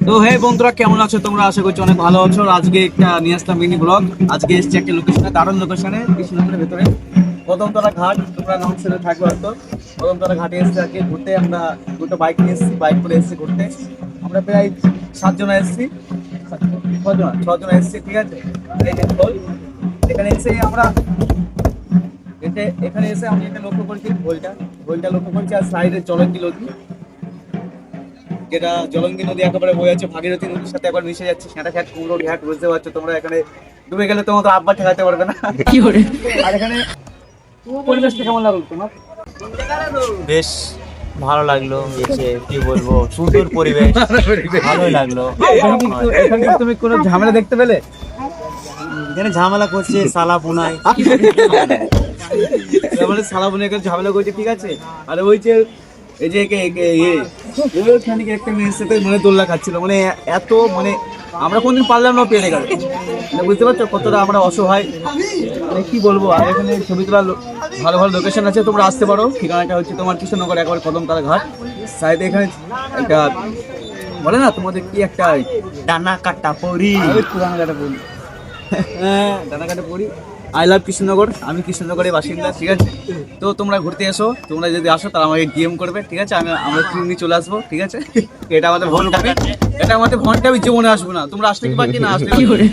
তো হে বন্ধুরা, কেমন আছো তোমরা? আশা করছি অনেক ভালো আছো। আজকে একটা নিয়ে আসলাম মিনি ব্লগ। আজকে এসেছি একটা লোকেশনে, দারুণ লোকেশনে, কৃষ্ণনগরের ভেতরে কদমতলা ঘাট। তোমরা নাম শুনে থাকবে হয়তো। কদমতলা ঘাটে এসেছি আজকে ঘুরতে। আমরা দুটো বাইক নিয়ে এসেছি, বাইক করে এসেছি ঘুরতে। আমরা প্রায় 7 জন এসেছি, 6 জন এসেছি, ঠিক আছে। এই যে ঢোল, এখানে এসে আমরা এখানে এসে আমি এটা লক্ষ্য করছি, ঢোলটা লক্ষ্য করছি। আর সাইডে জলঙ্গি নদী, যেটা জলঙ্গি নদী একেবারে বয়ে যাচ্ছে ভাগীরথী নদীর সাথে একবার মিশে যাচ্ছে। সেটা ঘাট, কুমড়ো ঘাট, বুঝতে পারছো তোমরা। এখানে ডুবে গেলে তোমার তো আব্বা ঠেকাতে পারবে না। কি করে? আর এখানে পরিবেশটা কেমন লাগলো তোমার? বেশ ভালো লাগলো, এসে কি বলবো, সুন্দর পরিবেশ, ভালোই লাগলো। এখানে কি তুমি কোনো ঝামেলা দেখতে পেলে? এখানে ঝামেলা করছে সালা পুনায়, মানে সালাবুনি এখানে ঝামেলা করছে, ঠিক আছে। আর ওই যে এই যে ওইখানে একটা মেয়ের সাথে মানে দোল্লা খাচ্ছিল, মানে এত মানে আমরা কোনদিন পারলাম না পেরে গেল। মানে বুঝতে পারছো কতটা আমরা অসহায়, মানে কি বলবো। আর এখানে ছবি তোলার ভালো ভালো লোকেশন আছে, তোমরা আসতে পারো। ঠিকানাটা হচ্ছে তোমার কৃষ্ণনগর, একবার কদমতলা ঘাট সাইডে। এখানে একটা বলে না তোমাদের কি একটা ডানা কাটা পরি, ডানাকাটা পড়ি। হ্যাঁ, ডানাকাটা পড়ি। আই লাভ কৃষ্ণনগর, আমি কৃষ্ণনগরের বাসিন্দা, ঠিক আছে। তো তোমরা ঘুরতে এসো, তোমরা যদি আসো তাহলে আমাকে ডিএম করবে, ঠিক আছে। আমরা ট্রেন নিয়ে চলে আসবো, ঠিক আছে। এটা আমাদের ভনটা, এটা আমাদের ভনটা, আমি জীবনে আসবো না। তোমরা আসতে কি বাকি না আসতে কি করে।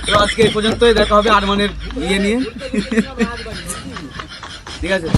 তো আজকে এই পর্যন্তই, দেখা হবে আরমানের ইয়ে নিয়ে, ঠিক আছে।